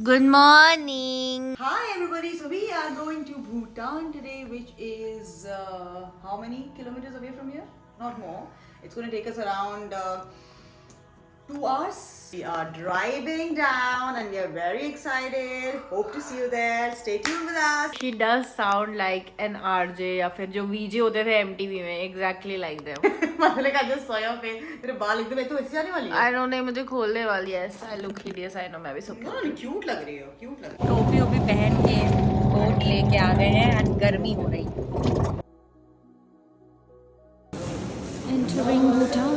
Good morning. Hi everybody, so we are going to Bhutan today, which is how many kilometers away from here? Not more. It's going to take us around 2 hours. We are driving down and we are very excited. Hope to see you there. Stay tuned with us. She does sound like an RJ या फिर जो VJ होते थे MTV में, exactly like them. मैंने कहा just saw your face. तेरे बाल एकदम ऐसे वैसे जाने वाली है. I don't know, मुझे खोलने वाली है. Yes, I look hideous. I know, मैं भी सब. No, no, cute लग रही हो, cute लग रही हो. टोपी ओपी पहन के कोट लेके आ गए हैं and गर्मी हो रही. Entering Bhutan.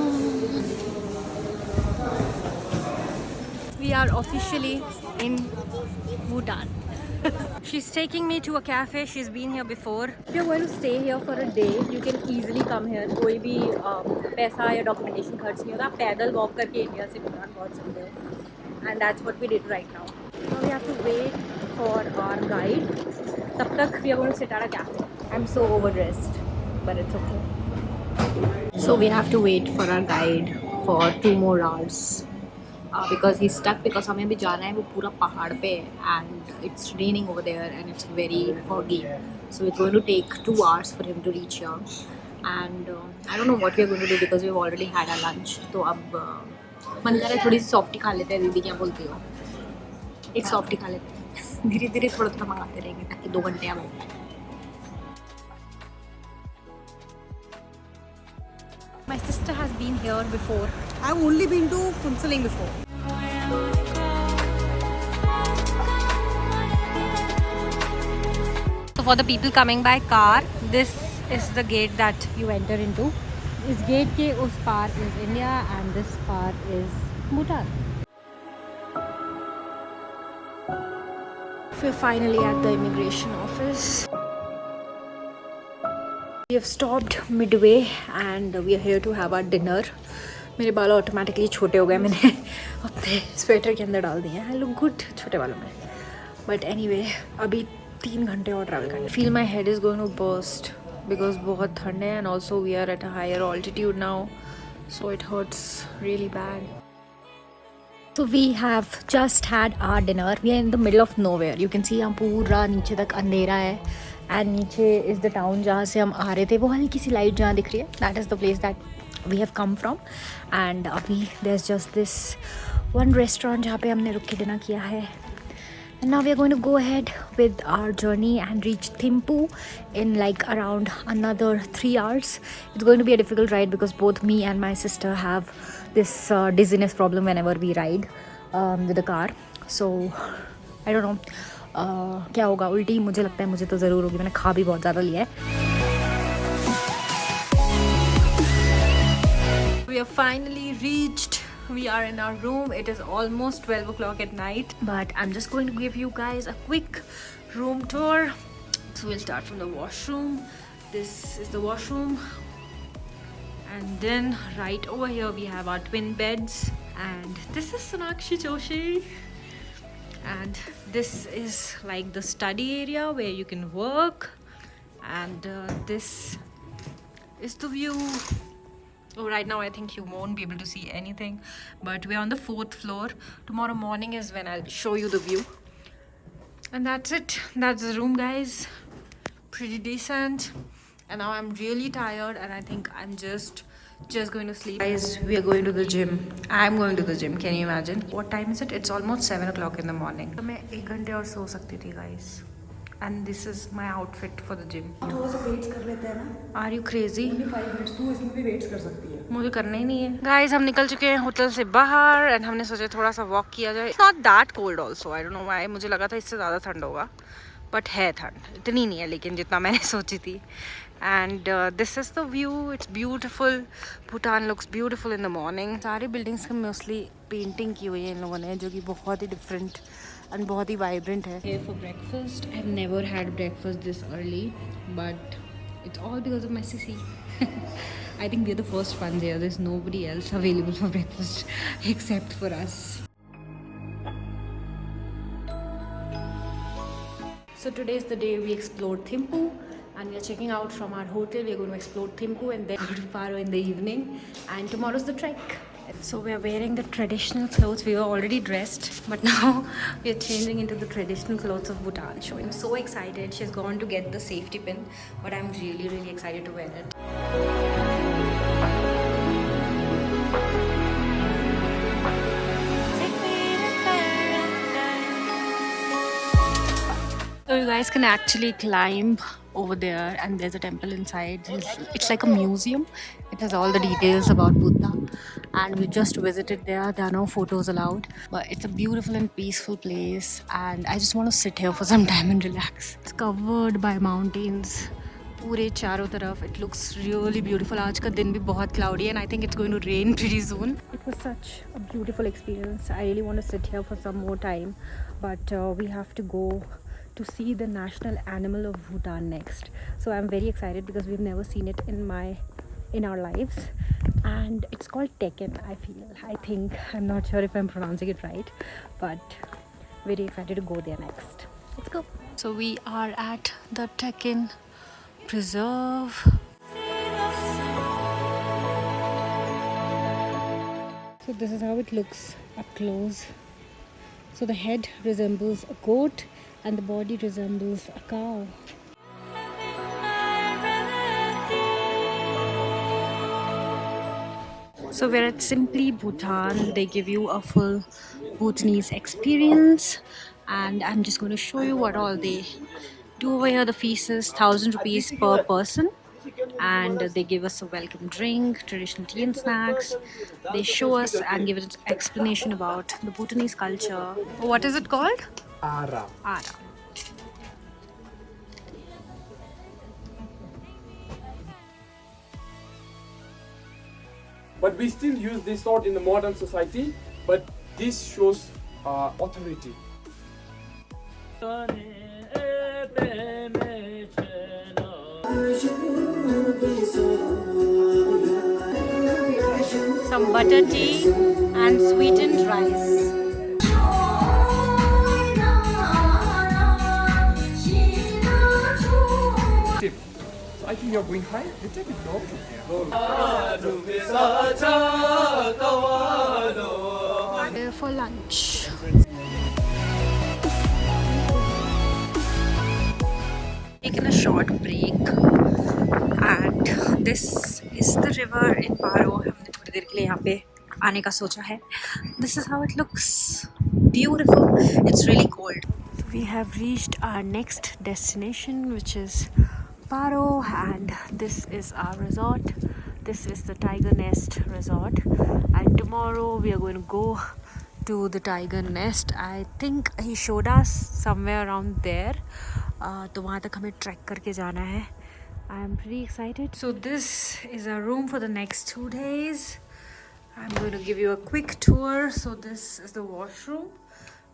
We are officially in Bhutan. She's taking me to a cafe. She's been here before. If you're going to stay here for a day, you can easily come here. कोई भी पैसा या documentation खर्च नहीं होता. आप पैदल walk करके इंडिया से भूटान पहुंच सकते हो. And that's what we did right now. Now we have to wait for our guide. तब तक we are going to sit at a cafe. I'm so overdressed, but it's okay. So we have to wait for our guide for 2 more hours. Because he's stuck because हमें भी जाना है वो पूरा पहाड़ पे है and it's raining over there and it's very foggy, so it's going to take 2 hours for him to reach here and I don't know what we are going to do because we've already had our lunch. तो अब मन कर रहा है थोड़ी सी softy खा लेते हैं. दीदी क्या बोलती हो? एक सॉफ्टी खा लेते हैं. धीरे धीरे थोड़ा थोड़ा मंगाते रहेंगे ताकि 2 घंटे हम. My sister has been here before. I've only been to Phuntsholing before. So for the people coming by car, this is the gate that you enter into. इस gate के उस पार is India and this part is Bhutan. We're finally at the immigration office. We have stopped midway and we are here to have our dinner. मेरे बाल automatically छोटे हो गए. मैंने अपने स्वेटर के अंदर डाल दिए हैं. आई लुक गुड छोटे बालों में. बट एनीवे अभी 3 घंटे और ट्रैवल करना. Feel my head is going to burst because बहुत ठंड है and also we are at a higher altitude now, so it hurts really bad. So we have just had our dinner. We are in the middle of nowhere. You can see यहाँ पूरा नीचे तक अंधेरा है and नीचे is the town जहाँ से हम आ रहे थे. वो हल्की सी लाइट जहाँ दिख रही है, that is the place that we have come from. And अभी there's just this one restaurant जहाँ पे हमने रुक के डिनर किया है. And now we are going to go ahead with our journey and reach Thimphu in like around another 3 hours. It's going to be a difficult ride because both me and my sister have this dizziness problem whenever we ride with the car. So I don't know क्या होगा. उल्टी मुझे लगता है मुझे तो ज़रूर होगी. मैंने खा भी बहुत ज़्यादा लिया है. We have finally reached. We are in our room. It is almost 12 o'clock at night, but I'm just going to give you guys a quick room tour. So we'll start from the washroom. This is the washroom, and then right over here we have our twin beds, and this is Sonakshi Joshi, and this is like the study area where you can work, and this is the view. Oh, right now I think you won't be able to see anything, but we're on the 4th floor. Tomorrow morning is when I'll show you the view. And that's it. That's the room, guys. Pretty decent. And now I'm really tired and I think I'm just going to sleep. Guys, we are going to the gym. I'm going to the gym. Can you imagine? What time is it? It's almost 7 o'clock in the morning. मैं 1 घंटे और सो सकती थी, guys. And this is my outfit for the gym. थोड़ा सा weights कर लेते हैं ना. Are you crazy? Only 5 minutes. तू इसमें भी वेट्स कर सकती है. मुझे करना ही नहीं है. गाइज हम निकल चुके हैं होटल से बाहर एंड हमने सोचा थोड़ा सा वॉक किया जाए. It's not that cold also. I don't know why. मुझे लगा था इससे ज़्यादा ठंड होगा, बट है ठंड. इतनी नहीं है लेकिन जितना मैंने सोची थी. And this is the view. It's beautiful. Bhutan looks beautiful in the morning. सारी बिल्डिंग्स की मोस्टली पेंटिंग की हुई है इन लोगों ने, जो कि बहुत ही डिफरेंट एंड बहुत ही वाइब्रेंट है. Here for breakfast. I have never had breakfast this early, but it's all because of my sissy. I think we're the first ones here. There's nobody else available for breakfast except for us. So today is the day we explored Thimphu and we are checking out from our hotel. We are going to explore Thimphu and then go to Paro in the evening. And tomorrow's the trek. So we are wearing the traditional clothes. We were already dressed, but now we are changing into the traditional clothes of Bhutan. So I'm so excited. She's gone to get the safety pin, but I'm really excited to wear it. So you guys can actually climb over there, and there's a temple inside. It's like a museum. It has all the details about Buddha, and we just visited there. There are no photos allowed, but it's a beautiful and peaceful place, and I just want to sit here for some time and relax. It's covered by mountains. पूरे चारों तरफ. It looks really beautiful. आज का दिन भी बहुत cloudy, and I think it's going to rain pretty soon. It was such a beautiful experience. I really want to sit here for some more time, but we have to go to see the national animal of Bhutan next. So I'm very excited because we've never seen it in our lives, and it's called Tekken. I think I'm not sure if I'm pronouncing it right, but very excited to go there next. Let's go. So we are at the Tekken Preserve. So this is how it looks up close. So the head resembles a goat and the body resembles a cow. So we're at Simply Bhutan. They give you a full Bhutanese experience, and I'm just going to show you what all they do over here. The fees is 1,000 rupees per person, and they give us a welcome drink, traditional tea and snacks. They show us and give us an explanation about the Bhutanese culture. What is it called? Ara. Ara. But we still use this sword in the modern society, but this shows authority. Some butter tea and sweetened rice. So I think you're going high. You take it low. Here for lunch. Taken a short break, and this is the river in Paro. हमने थोड़ी देर के लिए यहाँ पे आने का सोचा है. This is how it looks. Beautiful. It's really cold. We have reached our next destination, which is Paro, and this is our resort. This is the Tiger Nest Resort, and tomorrow we are going to go to the Tiger Nest. I think he showed us somewhere around there. तो वहाँ तक हमें track करके जाना है. I am pretty excited. So this is our room for the next 2 days. I'm going to give you a quick tour. So this is the washroom.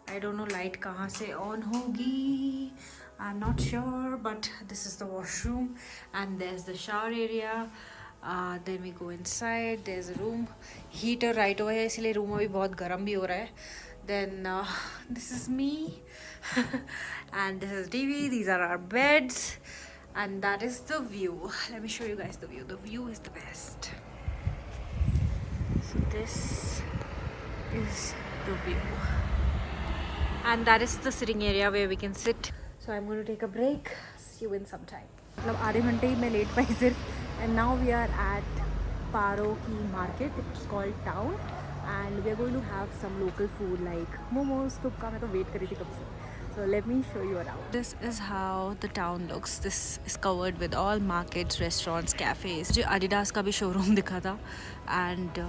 I don't know light कहाँ से on होगी. I'm not sure, but this is the washroom, and there's the shower area. Then we go inside. There's a room, heater right over here, इसलिए room अभी बहुत गर्म भी हो रहा है. Then this is me, and this is TV. These are our beds, and that is the view. Let me show you guys the view. The view is the best. So this is the view, and that is the sitting area where we can sit. So I'm going to take a break. See you in some time. मतलब आधे घंटे ही मैं late पाई सिर्फ. And now we are at Paro की market. It's called Town, and we are going to have some local food like momos. तुक्का मैं तो wait कर रही थी कब से. So let me show you around. This is how the town looks. This is covered with all markets, restaurants, cafes. जो Adidas का भी showroom दिखा था, and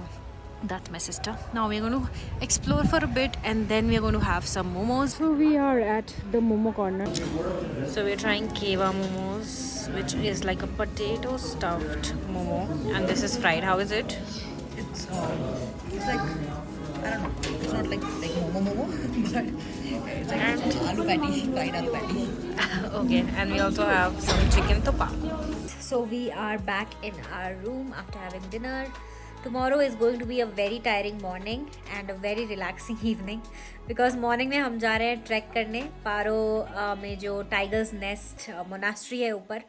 that's my sister. Now we're going to explore for a bit, and then we're going to have some momos. So we are at the momo corner. So we're trying Keva momos, which is like a potato stuffed momo, and this is fried. How is it? It's like, I don't know, it's not like momo, but it's like aloo patty, fried aloo patty. Okay, and we also have some chicken thuppa. So we are back in our room after having dinner. Tomorrow is going to be a very tiring morning and a very relaxing evening, because morning में हम जा रहे हैं track करने पारो में जो tigers nest monastery है ऊपर,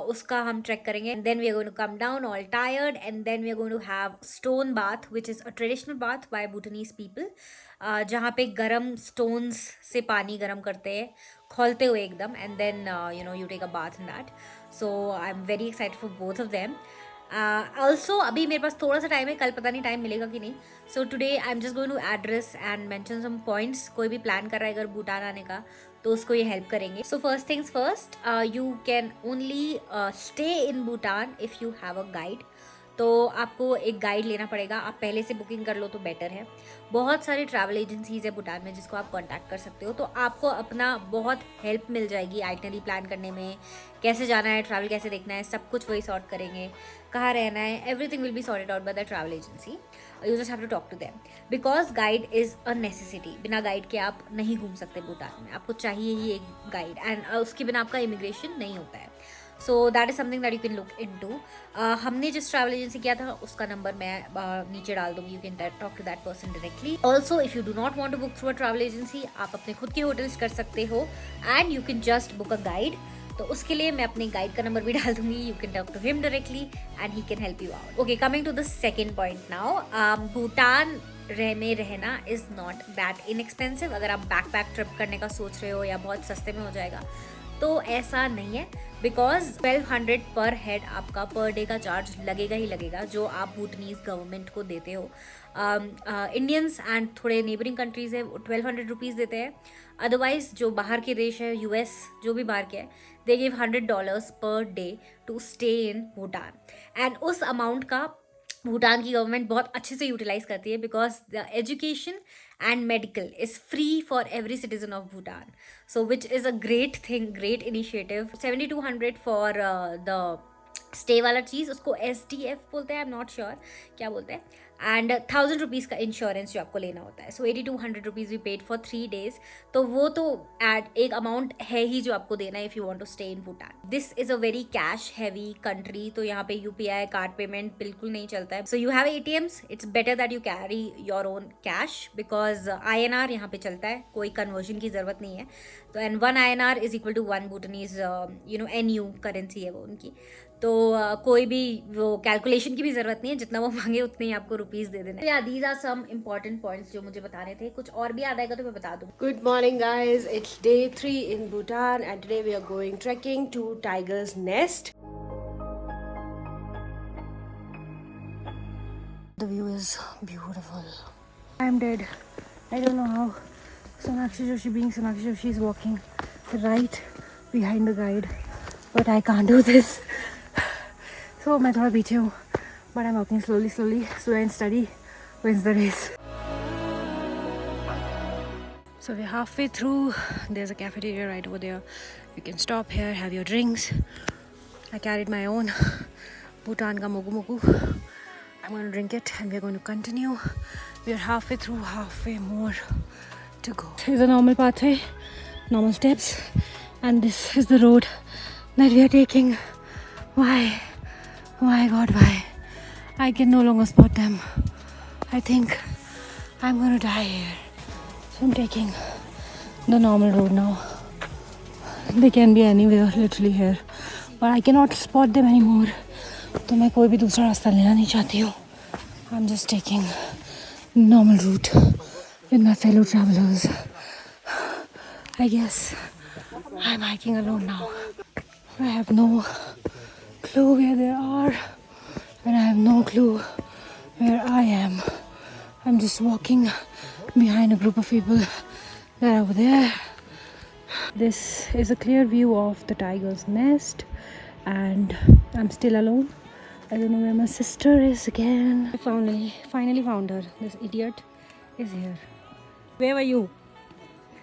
उसका हम ट्रैक करेंगे. Then we are going to come down all tired and then we are going to have stone bath which is a traditional bath by Bhutanese people, जहाँ पे गरम स्टोन्स से पानी गरम करते हैं खोलते हुए एकदम, and then you take a bath in that. So I am very excited for both of them. Also अभी मेरे पास थोड़ा सा टाइम है, कल पता नहीं टाइम मिलेगा कि नहीं. So today I am just going to address and mention some points. कोई भी प्लान कर रहा है अगर भूटान आने का तो उसको ये हेल्प करेंगे. So first things first, you can only stay in Bhutan if you have a guide. तो आपको एक गाइड लेना पड़ेगा. आप पहले से बुकिंग कर लो तो बेटर है. बहुत सारी ट्रैवल एजेंसीज है भूटान में जिसको आप कांटेक्ट कर सकते हो, तो आपको अपना बहुत हेल्प मिल जाएगी आइटनरी प्लान करने में. कैसे जाना है, ट्रैवल कैसे देखना है, सब कुछ वही सॉर्ट करेंगे. कहाँ रहना है, everything will be sorted out by the travel agency. You just have to talk to them because guide is a necessity. बिना गाइड के आप नहीं घूम सकते भूटान में. आपको चाहिए ही एक गाइड, एंड उसके बिना आपका इमिग्रेशन नहीं होता है. So that is something that you can look into. हमने जिस ट्रैवल एजेंसी किया था उसका नंबर मैं नीचे डाल दूँगी. You can talk to that person directly. Also if you do not want to book through a travel agency, आप अपने खुद के होटल्स कर सकते हो and you can just book a guide. तो उसके लिए मैं अपने गाइड का नंबर भी डाल दूंगी. You can talk to him directly and he can help you out. Okay, coming to the second point now. Bhutan में रहना इज़ नॉट दैट इनएक्सपेंसिव. अगर आप बैकपैक ट्रिप करने का सोच रहे हो या बहुत सस्ते में हो जाएगा तो ऐसा नहीं है, बिकॉज 1200 पर हेड आपका पर डे का चार्ज लगेगा ही लगेगा जो आप भूटानीज गवर्नमेंट को देते हो. इंडियंस एंड थोड़े नेबरिंग कंट्रीज़ है 1200 रुपीज़ देते हैं. अदरवाइज जो बाहर के देश है, यूएस जो भी बाहर के है, दे give $100 per day to stay in Bhutan. And उस अमाउंट का भूटान की गवर्नमेंट बहुत अच्छे से यूटिलाइज करती है because the education and medical is free for every citizen of Bhutan, so which is a great thing, great initiative. 7200 for the stay वाला चीज़, उसको SDF बोलते हैं, आई एम नॉट श्योर क्या बोलते हैं. एंड 1000 रुपीज़ का इंश्योरेंस जो आपको लेना होता है. So 8200 rupees we paid for 3 days. तो वो तो एड एक अमाउंट है ही जो आपको देना है if you want to stay in Bhutan. This is a very cash heavy country, तो यहाँ पे UPI कार्ड पेमेंट बिल्कुल नहीं चलता है. So you have ATMs, it's better that you carry your own cash because INR यहाँ पे चलता है, कोई कन्वर्जन की ज़रूरत नहीं है. तो and 1 INR is equal to 1 Bhutanese NU currency है वो उनकी. तो कोई भी वो कैलकुलेशन की भी ज़रूरत नहीं है, जितना वो मांगे उतने ही आपको रुपीज़ दे देना. या these are some important points जो मुझे बताने थे. कुछ और भी याद आएगा तो मैं बता दूँ. Good morning, guys. It's day 3 in Bhutan, and today we are going trekking to Tiger's Nest. The view is beautiful. I'm dead. I don't know how. Sonakshi Joshi being Sonakshi Joshi is walking right behind the guide, but I can't do this. So मैं थोड़ा पीछे हूँ, but I'm walking slowly. Slow and steady wins the race. So we're halfway through. There's a cafeteria right over there. You can stop here, have your drinks. I carried my own Bhutan ka mogu mogu. I'm going to drink it and we're going to continue. We're halfway through, halfway more to go. This is a normal pathway, normal steps, and this is the road that we are taking. Why God, why? I can no longer spot them. I think I'm going to die here. So I'm taking the normal road now. They can be anywhere literally here, but I cannot spot them anymore. तो मैं कोई भी दूसरा रास्ता लेना नहीं चाहती हूँ. I'm just taking normal route with my fellow travelers. I guess I'm hiking alone now. I have no clue where they are, and I have no clue where I am. I'm just walking behind a group of people that are over there. This is a clear view of the tiger's nest, and I'm still alone. I don't know where my sister is again. I finally found her. This idiot is here. Where were you?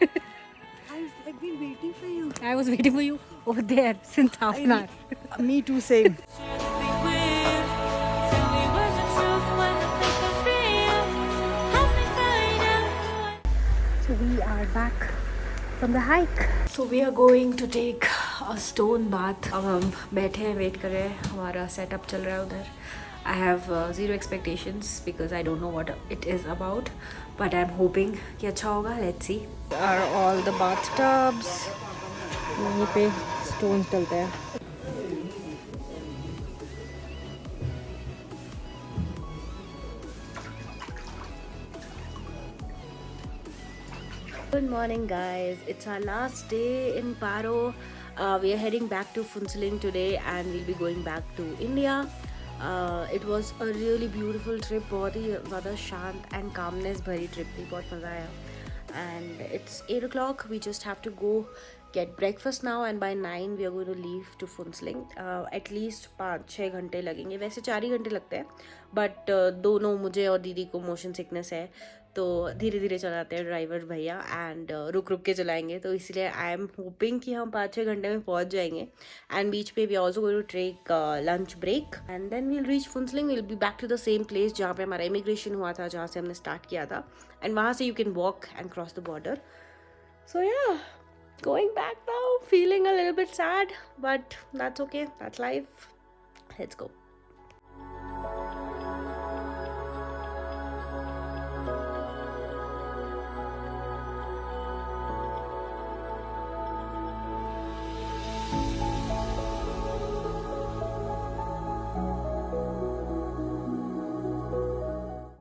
I've been waiting for you. I was waiting for you over there since half an hour. Me too, same. So we are back from the hike. So we are going to take a stone bath. अब हम बैठे हैं, wait कर रहे हैं, हमारा setup चल रहा है उधर. I have zero expectations because I don't know what it is about, but I'm hoping कि अच्छा होगा. Let's see. Are all the bathtubs? यहीं पे stones डलते हैं. Good morning, guys. It's our last day in Paro. We are heading back to Funseling today and we'll be going back to India. It was a really beautiful trip. बहुत ही ज़्यादा शांत and calmness भरी trip थी. बहुत मज़ा आया. And it's 8 o'clock. We just have to go get breakfast now and by 9 we are going to leave to Funseling. At least 5-6 घंटे लगेंगे. वैसे 4 ही घंटे लगते हैं. But दोनों मुझे और दीदी को मोशन सिकनेस है तो धीरे धीरे चलाते हैं ड्राइवर भैया एंड रुक रुक के चलाएंगे तो इसलिए आई एम होपिंग कि हम 5-6 घंटे में पहुंच जाएंगे एंड बीच पे we also going to take lunch break and then we'll reach Phuentsholing will be back to the same place जहाँ पे हमारा इमिग्रेशन हुआ था जहाँ से हमने स्टार्ट किया था एंड वहाँ से you can walk and cross the border सो या going back now feeling a little bit sad but that's okay, that's life. Let's go.